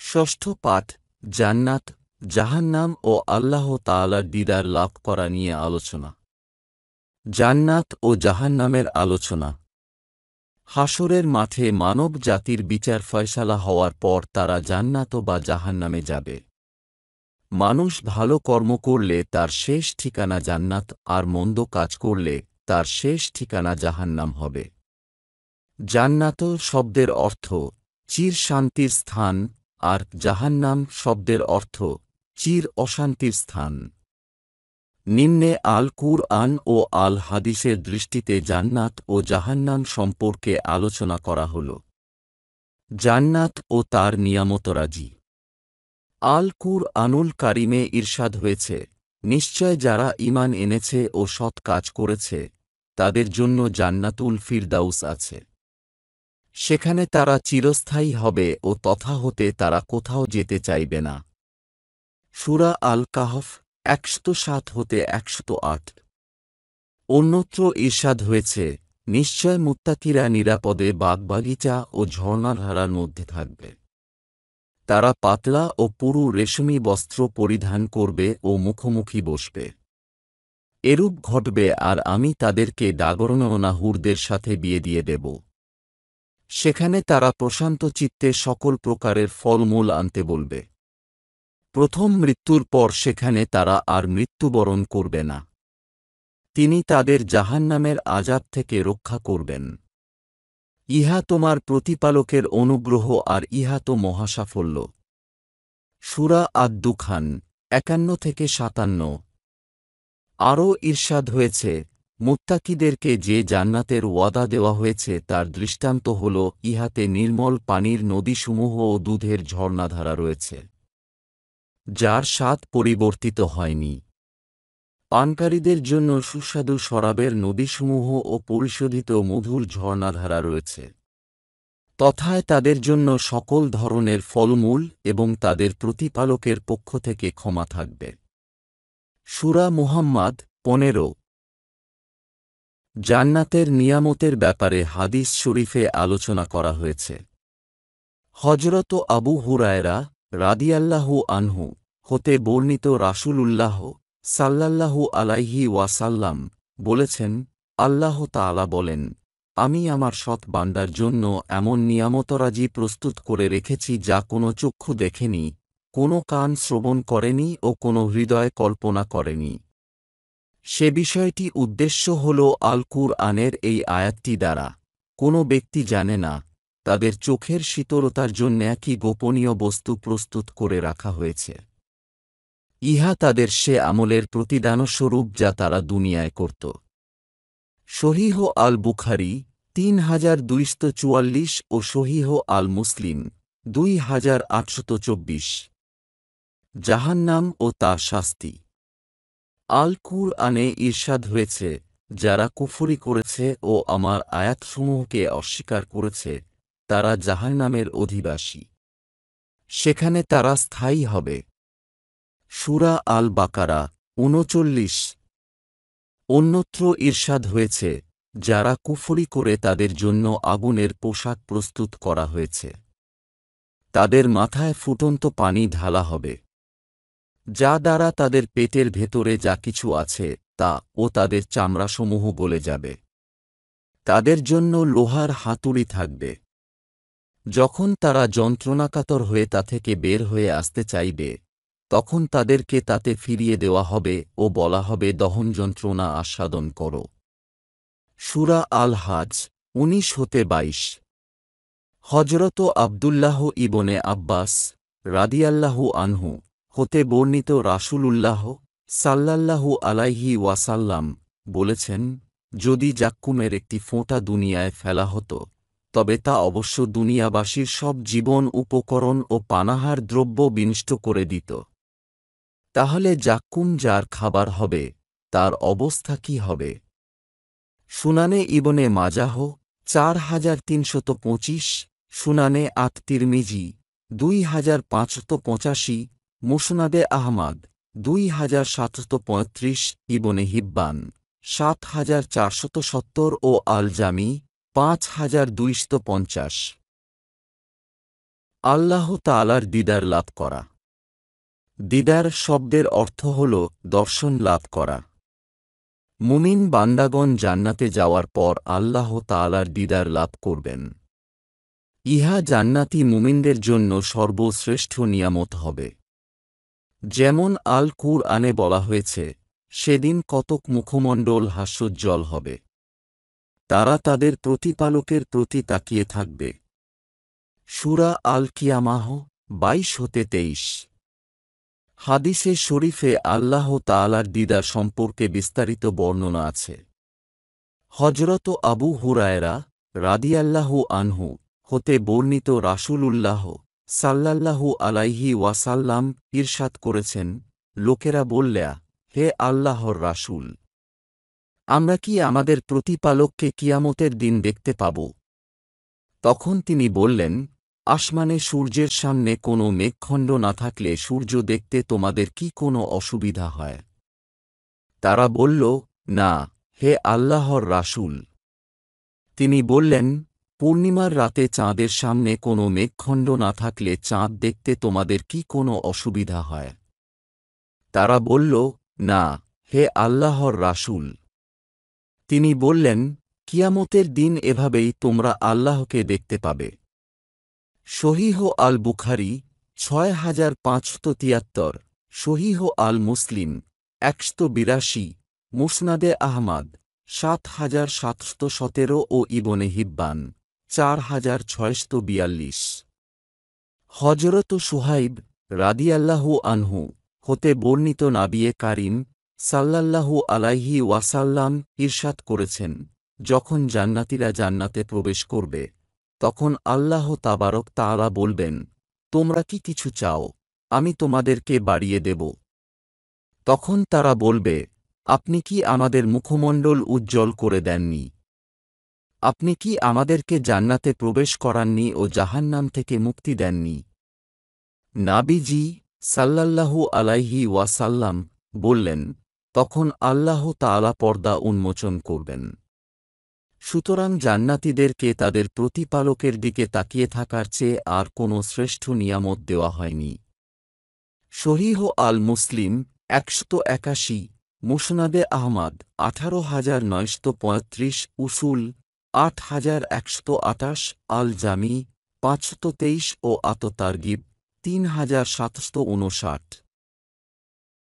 ষষ্ঠ পাঠ জান্নাত, জাহান্নাম ও আল্লাহ তাআলার দিদার লাভ করা নিয়ে আলোচনা। জান্নাত ও জাহান্নামের আলোচনা। হাসরের মাঠে মানব জাতির বিচার ফয়সালা হওয়ার পর তারা জান্নাত বা জাহান্নামে যাবে। মানুষ ভালো কর্ম করলে তার শেষ ঠিকানা জান্নাত, আর মন্দ কাজ করলে তার শেষ ঠিকানা জাহান্নাম হবে। জান্নাত শব্দের অর্থ চির শান্তির স্থান, আর জাহান্নাম শব্দের অর্থ চির অশান্তির স্থান। নিম্নে আল কুরআন ও আল হাদিসের দৃষ্টিতে জান্নাত ও জাহান্নাম সম্পর্কে আলোচনা করা হল। জান্নাত ও তার নিয়ামতরাজি। আল কুরআনুল কারিমে ইরশাদ হয়েছে, নিশ্চয় যারা ঈমান এনেছে ও সৎ কাজ করেছে তাদের জন্য জান্নাতুল ফিরদাউস আছে। সেখানে তারা চিরস্থায়ী হবে ও তথা হতে তারা কোথাও যেতে চাইবে না। সূরা আল কাহফ ১০৭ হতে ১০৮। অন্যত্র ইরশাদ হয়েছে, নিশ্চয় মুত্তাকিরা নিরাপদে বাগবাগিচা ও ঝর্ণাধারার মধ্যে থাকবে। তারা পাতলা ও পুরু রেশমি বস্ত্র পরিধান করবে ও মুখোমুখি বসবে। এরূপ ঘটবে, আর আমি তাদেরকে ডাগরনওনা হুরদের সাথে বিয়ে দিয়ে দেব। সেখানে তারা প্রশান্ত চিত্তে সকল প্রকারের ফলমূল আনতে বলবে। প্রথম মৃত্যুর পর সেখানে তারা আর মৃত্যুবরণ করবে না। তিনি তাদের জাহান্নামের আযাব থেকে রক্ষা করবেন। ইহা তোমার প্রতিপালকের অনুগ্রহ, আর ইহা তো মহাসাফল্য। সূরা আদ-দুখান ৫১ থেকে ৫৭। আরও ইরশাদ হয়েছে, মুত্তাকিদেরকে যে জান্নাতের ওয়াদা দেওয়া হয়েছে তার দৃষ্টান্ত হল, ইহাতে নির্মল পানির নদীসমূহ ও দুধের ঝর্ণাধারা রয়েছে, যার স্বাদ পরিবর্তিত হয়নি। পানকারীদের জন্য সুস্বাদু শরাবের নদীসমূহ ও পরিশোধিত মধুর ঝর্ণাধারা রয়েছে। তথায় তাদের জন্য সকল ধরনের ফলমূল এবং তাদের প্রতিপালকের পক্ষ থেকে ক্ষমা থাকবে। সূরা মুহাম্মাদ ১৫। জান্নাতের নিয়ামতের ব্যাপারে হাদিস শরীফে আলোচনা করা হয়েছে। হযরত আবু হুরায়রা রাদিয়াল্লাহু আনহু হতে বর্ণিত, রাসূলুল্লাহ সাল্লাল্লাহু আলাইহি ওয়াসাল্লাম বলেছেন, আল্লাহ তাআলা বলেন, আমি আমার সৎ বান্দার জন্য এমন নিয়ামতরাজি প্রস্তুত করে রেখেছি যা কোনো চক্ষু দেখেনি, কোনো কান শ্রবণ করেনি ও কোনো হৃদয় কল্পনা করেনি। সে বিষয়টি উদ্দেশ্য হল আল কুরআনের এই আয়াতটি দ্বারা কোনো ব্যক্তি জানে না তাদের চোখের শীতলতার জন্য কি গোপনীয় বস্তু প্রস্তুত করে রাখা হয়েছে। ইহা তাদের সে আমলের প্রতিদানস্বরূপ যা তারা দুনিয়ায় করত। সহিহ আল বুখারী ৩২৪৪ ও সহিহ আল মুসলিম ২৮২৪। জাহান্নাম ও তা শাস্তি। আল কুরআনে ইরশাদ হয়েছে, যারা কুফরি করেছে ও আমার আয়াতসমূহকে অস্বীকার করেছে তারা জাহান্নামের অধিবাসী। সেখানে তারা স্থায়ী হবে। সূরা আল বাকারা ৩৯। অন্যত্র ইরশাদ হয়েছে, যারা কুফরি করে তাদের জন্য আগুনের পোশাক প্রস্তুত করা হয়েছে। তাদের মাথায় ফুটন্ত পানি ঢালা হবে, যা দ্বারা তাদের পেটের ভেতরে যা কিছু আছে তা ও তাদের চামড়াসমূহ গলে যাবে। তাদের জন্য লোহার হাতুড়ি থাকবে। যখন তারা যন্ত্রণাকাতর হয়ে তা থেকে বের হয়ে আসতে চাইবে, তখন তাদেরকে তাতে ফিরিয়ে দেওয়া হবে ও বলা হবে, দহন যন্ত্রণা আস্বাদন করো। সূরা আল হাজ ১৯ হতে ২২। হযরত আব্দুল্লাহ ইবনে আব্বাস রাদিয়াল্লাহু আনহু হতে বর্ণিত, রাসূলুল্লাহ সাল্লাল্লাহু আলাইহি ওয়াসাল্লাম বলেছেন, যদি জাক্কুমের একটি ফোঁটা দুনিয়ায় ফেলা হতো তবে তা অবশ্য দুনিয়াবাসীর সব জীবন উপকরণ ও পানাহার দ্রব্য বিনষ্ট করে দিত। তাহলে জাক্কুম যার খাবার হবে তার অবস্থা কি হবে? সুনানে ইবনে মাজাহ ৪৩২৫, সুনানে আত তিরমিজি ২৫৮৫, মুসনাদে আহমাদ ২৭৩৫, ইবনে হিব্বান ৭৪৭০ ও আল জামি ৫২৫০। আল্লাহ তাআলার দিদার লাভ করা। দিদার শব্দের অর্থ হল দর্শন লাভ করা। মুমিন বান্দাগণ জান্নাতে যাওয়ার পর আল্লাহ তাআলার দিদার লাভ করবেন। ইহা জান্নাতি মুমিনদের জন্য সর্বশ্রেষ্ঠ নিয়ামত হবে। যেমন আল কুরআনে বলা হয়েছে, সেদিন কতক মুখমণ্ডল হাস্যোজ্জ্বল হবে। তারা তাদের প্রতিপালকের প্রতি তাকিয়ে থাকবে। সূরা আল কিয়ামাহ 22-23। হাদিসে শরীফে আল্লাহ তাআলার দিদার সম্পর্কে বিস্তারিত বর্ণনা আছে। হযরত আবু হুরায়রা রাদিয়াল্লাহু আনহু হতে বর্ণিত রাসূলুল্লাহ সাল্লাল্লাহু আলাইহি ওয়াসাল্লাম ইরশাদ করেছেন, লোকেরা বললে, হে আল্লাহর রাসূল, আমরা কি আমাদের প্রতিপালককে কিয়ামতের দিন দেখতে পাব? তখন তিনি বললেন, আসমানে সূর্যের সামনে কোনো মেঘখণ্ড না থাকলে সূর্য দেখতে তোমাদের কি কোনো অসুবিধা হয়? তারা বলল, না, হে আল্লাহর রাসূল। তিনি বললেন, পূর্ণিমার রাতে চাঁদের সামনে কোনো মেঘখণ্ড না থাকলে চাঁদ দেখতে তোমাদের কি কোনো অসুবিধা হয়? তারা বলল, না, হে আল্লাহর রাসূল। তিনি বললেন, কিয়ামতের দিন এভাবেই তোমরা আল্লাহকে দেখতে পাবে। সহিহ আল বুখারী 6573, সহিহ আল মুসলিম 182, মুসনাদে আহমাদ 7717 ও ইবনে হিব্বান 4642। হযরত সুহাইব রাদিয়াল্লাহু আনহু হতে বর্ণিত নবিয়ে কারীম সাল্লাল্লাহু আলাইহি ওয়াসাল্লাম ইরশাদ করেছেন, যখন জান্নাতীরা জান্নাতে প্রবেশ করবে, তখন আল্লাহ তাবারক তাআলা বলবেন, তোমরা কি কিছু চাও, আমি তোমাদেরকে বাড়িয়ে দেব। তখন তারা বলবে, আপনি কি আমাদের মুখমণ্ডল উজ্জ্বল করে দেননি? আপনি কি আমাদেরকে জান্নাতে প্রবেশ করাননি ও জাহান্নাম থেকে মুক্তি দেননি? নাবিজি সাল্লাল্লাহু আলাইহি ওয়াসাল্লাম বললেন, তখন আল্লাহ তাআলা পর্দা উন্মোচন করবেন। সুতরাং জান্নাতীদেরকে তাদের প্রতিপালকের দিকে তাকিয়ে থাকার চেয়ে আর কোনো শ্রেষ্ঠ নিয়ামত দেওয়া হয়নি। সহিহ আল মুসলিম 181, মুসনাদে আহমাদ 18935, উসুল 8128, আল জামি 523 ও আত তারগিব 3759।